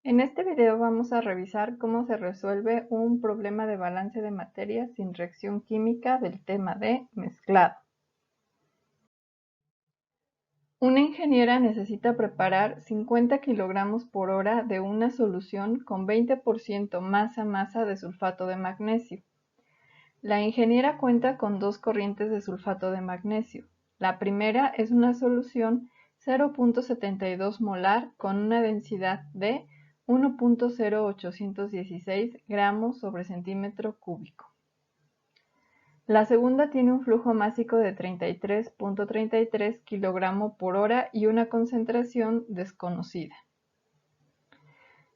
En este video vamos a revisar cómo se resuelve un problema de balance de materias sin reacción química del tema de mezclado. Una ingeniera necesita preparar 50 kilogramos por hora de una solución con 20% masa de sulfato de magnesio. La ingeniera cuenta con dos corrientes de sulfato de magnesio. La primera es una solución 0.72 molar con una densidad de 1.0816 gramos sobre centímetro cúbico. La segunda tiene un flujo másico de 33.33 kilogramo por hora y una concentración desconocida.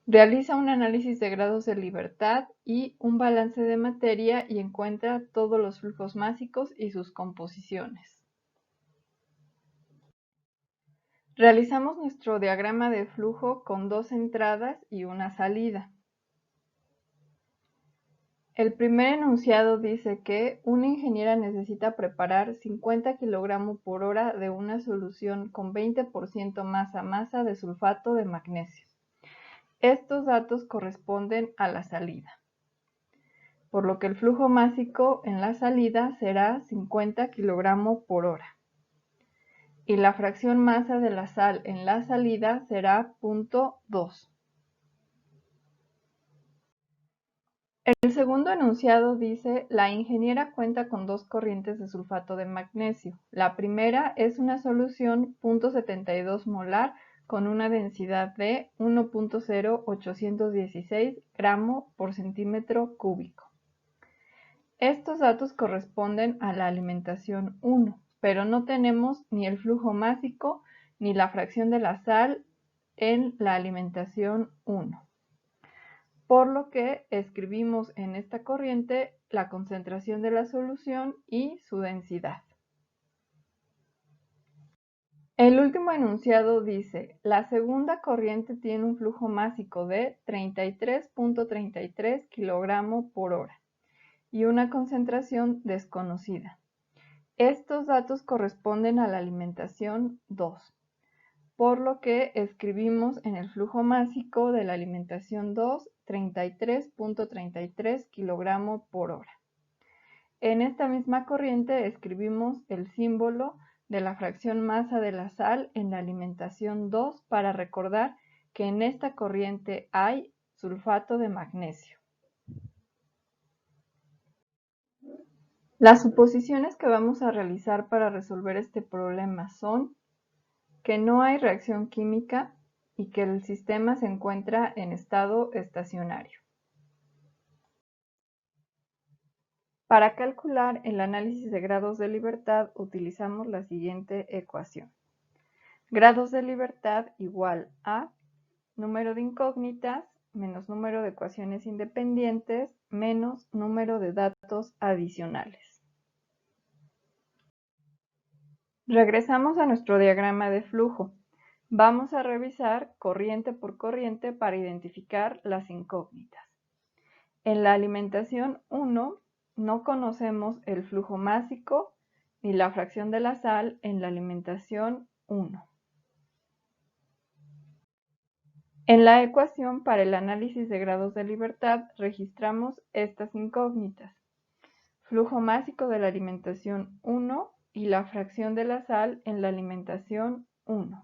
Realiza un análisis de grados de libertad y un balance de materia y encuentra todos los flujos másicos y sus composiciones. Realizamos nuestro diagrama de flujo con dos entradas y una salida. El primer enunciado dice que una ingeniera necesita preparar 50 kilogramos por hora de una solución con 20% masa de sulfato de magnesio. Estos datos corresponden a la salida, por lo que el flujo másico en la salida será 50 kilogramos por hora. Y la fracción masa de la sal en la salida será 0.2. El segundo enunciado dice, la ingeniera cuenta con dos corrientes de sulfato de magnesio. La primera es una solución 0.72 molar con una densidad de 1.0816 gramo por centímetro cúbico. Estos datos corresponden a la alimentación 1, pero no tenemos ni el flujo másico ni la fracción de la sal en la alimentación 1. Por lo que escribimos en esta corriente la concentración de la solución y su densidad. El último enunciado dice, la segunda corriente tiene un flujo másico de 33.33 kilogramos por hora y una concentración desconocida. Estos datos corresponden a la alimentación 2, por lo que escribimos en el flujo másico de la alimentación 2 33.33 kilogramos por hora. En esta misma corriente escribimos el símbolo de la fracción masa de la sal en la alimentación 2 para recordar que en esta corriente hay sulfato de magnesio. Las suposiciones que vamos a realizar para resolver este problema son que no hay reacción química y que el sistema se encuentra en estado estacionario. Para calcular el análisis de grados de libertad utilizamos la siguiente ecuación. Grados de libertad igual a número de incógnitas menos número de ecuaciones independientes menos número de datos adicionales. Regresamos a nuestro diagrama de flujo. Vamos a revisar corriente por corriente para identificar las incógnitas. En la alimentación 1 no conocemos el flujo másico ni la fracción de la sal en la alimentación 1. En la ecuación para el análisis de grados de libertad registramos estas incógnitas. Flujo másico de la alimentación 1 y la fracción de la sal en la alimentación 1.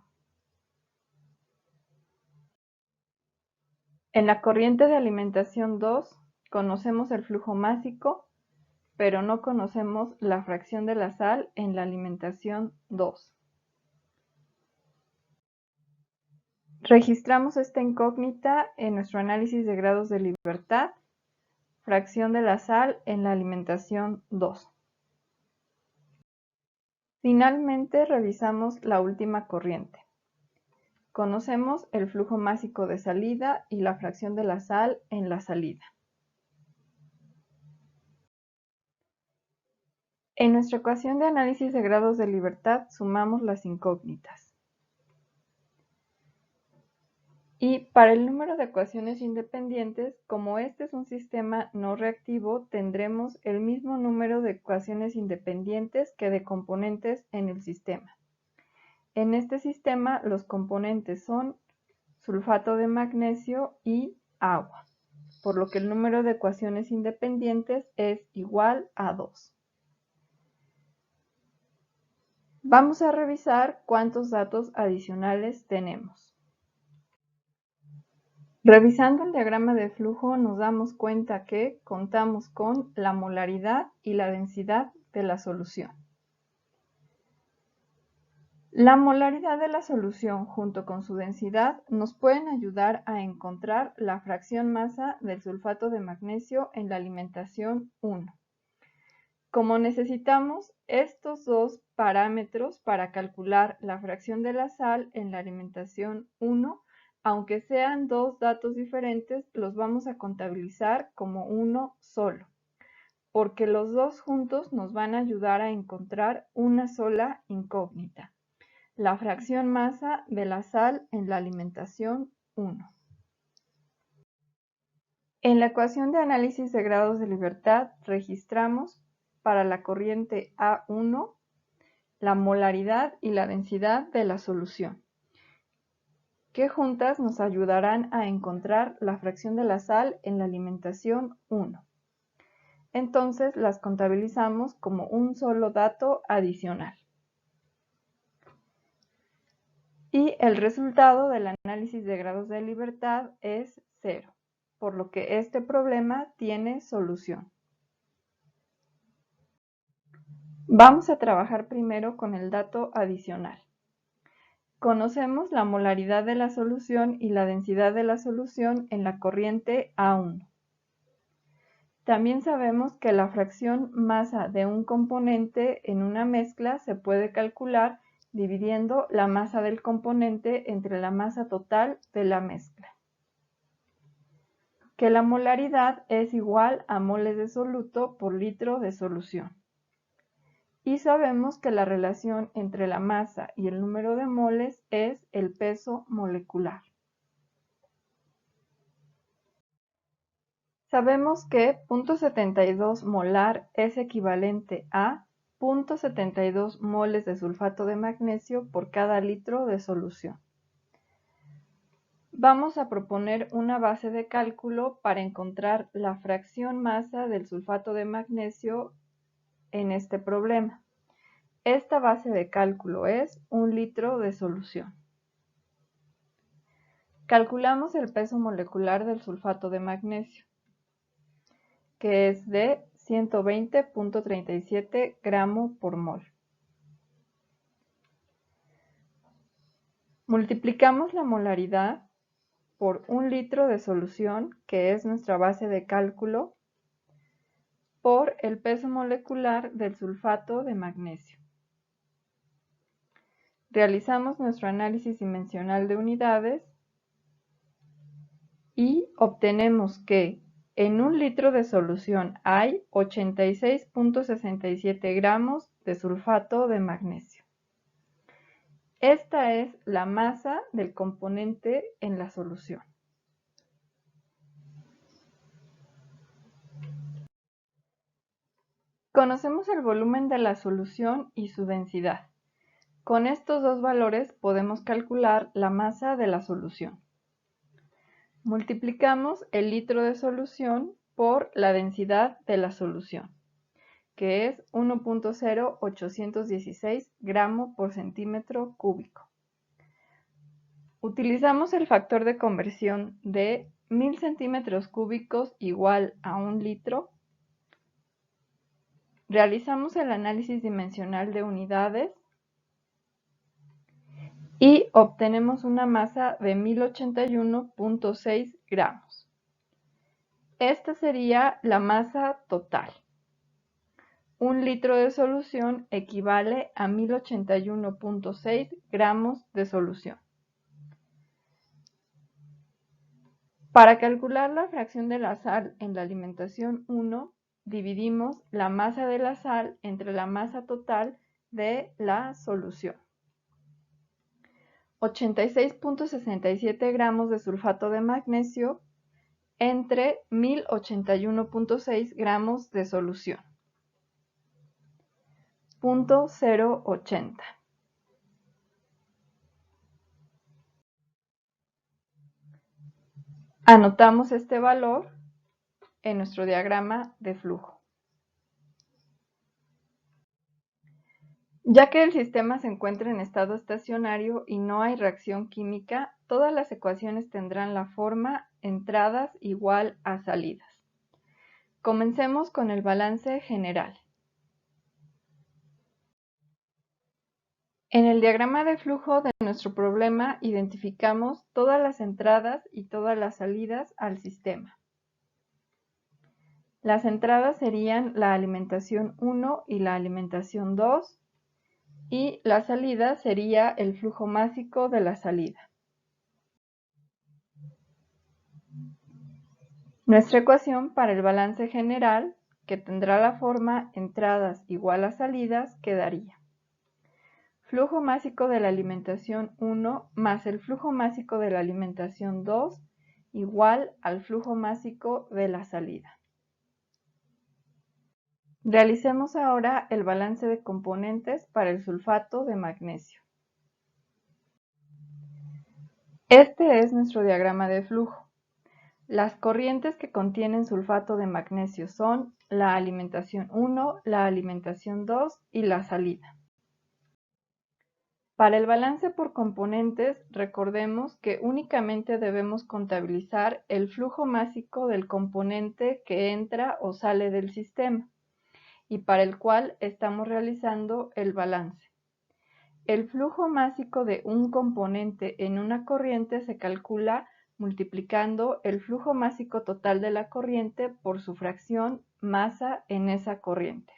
En la corriente de alimentación 2 conocemos el flujo másico, pero no conocemos la fracción de la sal en la alimentación 2. Registramos esta incógnita en nuestro análisis de grados de libertad, fracción de la sal en la alimentación 2. Finalmente revisamos la última corriente. Conocemos el flujo másico de salida y la fracción de la sal en la salida. En nuestra ecuación de análisis de grados de libertad sumamos las incógnitas. Y para el número de ecuaciones independientes, como este es un sistema no reactivo, tendremos el mismo número de ecuaciones independientes que de componentes en el sistema. En este sistema, los componentes son sulfato de magnesio y agua, por lo que el número de ecuaciones independientes es igual a 2. Vamos a revisar cuántos datos adicionales tenemos. Revisando el diagrama de flujo nos damos cuenta que contamos con la molaridad y la densidad de la solución. La molaridad de la solución junto con su densidad nos pueden ayudar a encontrar la fracción masa del sulfato de magnesio en la alimentación 1. Como necesitamos estos dos parámetros para calcular la fracción de la sal en la alimentación 1, aunque sean dos datos diferentes, los vamos a contabilizar como uno solo, porque los dos juntos nos van a ayudar a encontrar una sola incógnita, la fracción masa de la sal en la alimentación 1. En la ecuación de análisis de grados de libertad registramos para la corriente A1 la molaridad y la densidad de la solución, que juntas nos ayudarán a encontrar la fracción de la sal en la alimentación 1. Entonces las contabilizamos como un solo dato adicional. Y el resultado del análisis de grados de libertad es 0, por lo que este problema tiene solución. Vamos a trabajar primero con el dato adicional. Conocemos la molaridad de la solución y la densidad de la solución en la corriente A1. También sabemos que la fracción masa de un componente en una mezcla se puede calcular dividiendo la masa del componente entre la masa total de la mezcla. Que la molaridad es igual a moles de soluto por litro de solución. Y sabemos que la relación entre la masa y el número de moles es el peso molecular. Sabemos que 0.72 molar es equivalente a 0.72 moles de sulfato de magnesio por cada litro de solución. Vamos a proponer una base de cálculo para encontrar la fracción masa del sulfato de magnesio en este problema. Esta base de cálculo es 1 litro de solución. Calculamos el peso molecular del sulfato de magnesio, que es de 120.37 gramos por mol. Multiplicamos la molaridad por 1 litro de solución, que es nuestra base de cálculo, por el peso molecular del sulfato de magnesio. Realizamos nuestro análisis dimensional de unidades y obtenemos que en 1 litro de solución hay 86.67 gramos de sulfato de magnesio. Esta es la masa del componente en la solución. Conocemos el volumen de la solución y su densidad. Con estos dos valores podemos calcular la masa de la solución. Multiplicamos el litro de solución por la densidad de la solución, que es 1.0816 gramos por centímetro cúbico. Utilizamos el factor de conversión de 1000 centímetros cúbicos igual a 1 litro. Realizamos el análisis dimensional de unidades y obtenemos una masa de 1081.6 gramos. Esta sería la masa total. 1 litro de solución equivale a 1081.6 gramos de solución. Para calcular la fracción de la sal en la alimentación 1, dividimos la masa de la sal entre la masa total de la solución. 86.67 gramos de sulfato de magnesio entre 1081.6 gramos de solución. 0.080. Anotamos este valor en nuestro diagrama de flujo. Ya que el sistema se encuentra en estado estacionario y no hay reacción química, todas las ecuaciones tendrán la forma entradas igual a salidas. Comencemos con el balance general. En el diagrama de flujo de nuestro problema identificamos todas las entradas y todas las salidas al sistema. Las entradas serían la alimentación 1 y la alimentación 2, y la salida sería el flujo másico de la salida. Nuestra ecuación para el balance general, que tendrá la forma entradas igual a salidas, quedaría flujo másico de la alimentación 1 más el flujo másico de la alimentación 2 igual al flujo másico de la salida. Realicemos ahora el balance de componentes para el sulfato de magnesio. Este es nuestro diagrama de flujo. Las corrientes que contienen sulfato de magnesio son la alimentación 1, la alimentación 2 y la salida. Para el balance por componentes, recordemos que únicamente debemos contabilizar el flujo másico del componente que entra o sale del sistema y para el cual estamos realizando el balance. El flujo másico de un componente en una corriente se calcula multiplicando el flujo másico total de la corriente por su fracción masa en esa corriente.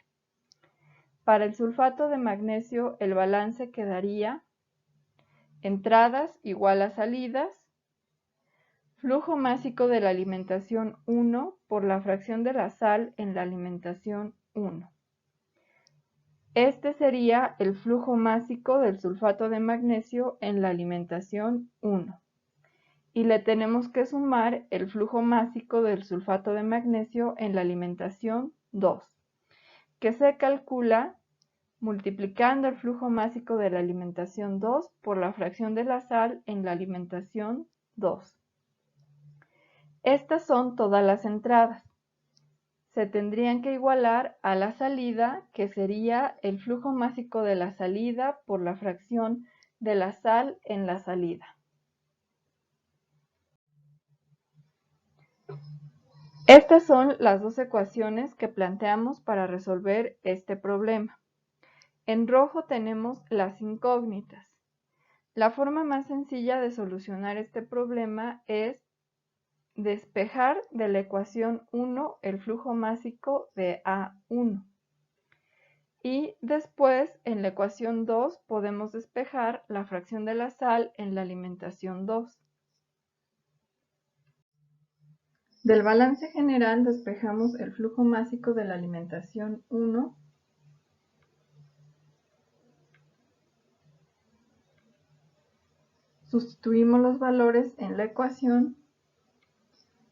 Para el sulfato de magnesio, el balance quedaría entradas igual a salidas, flujo másico de la alimentación 1 por la fracción de la sal en la alimentación 1. Este sería el flujo másico del sulfato de magnesio en la alimentación 1. Y le tenemos que sumar el flujo másico del sulfato de magnesio en la alimentación 2, que se calcula multiplicando el flujo másico de la alimentación 2 por la fracción de la sal en la alimentación 2. Estas son todas las entradas. Se tendrían que igualar a la salida, que sería el flujo másico de la salida por la fracción de la sal en la salida. Estas son las dos ecuaciones que planteamos para resolver este problema. En rojo tenemos las incógnitas. La forma más sencilla de solucionar este problema es despejar de la ecuación 1 el flujo másico de A1. Y después, en la ecuación 2, podemos despejar la fracción de la sal en la alimentación 2. Del balance general despejamos el flujo másico de la alimentación 1 sustituimos los valores en la ecuación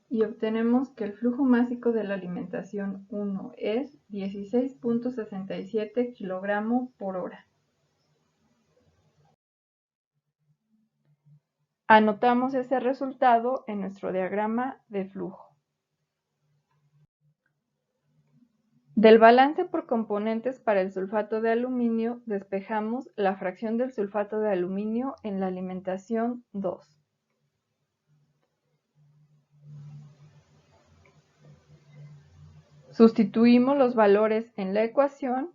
y obtenemos que el flujo másico de la alimentación 1 es 16.67 kilogramos por hora. Anotamos ese resultado en nuestro diagrama de flujo. Del balance por componentes para el sulfato de aluminio, despejamos la fracción del sulfato de aluminio en la alimentación 2. Sustituimos los valores en la ecuación,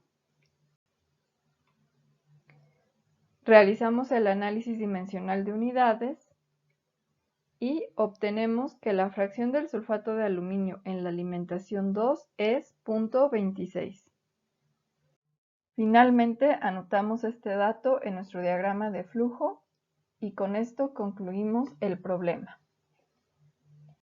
realizamos el análisis dimensional de unidades y obtenemos que la fracción del sulfato de aluminio en la alimentación 2 es 0.26. Finalmente, anotamos este dato en nuestro diagrama de flujo y con esto concluimos el problema.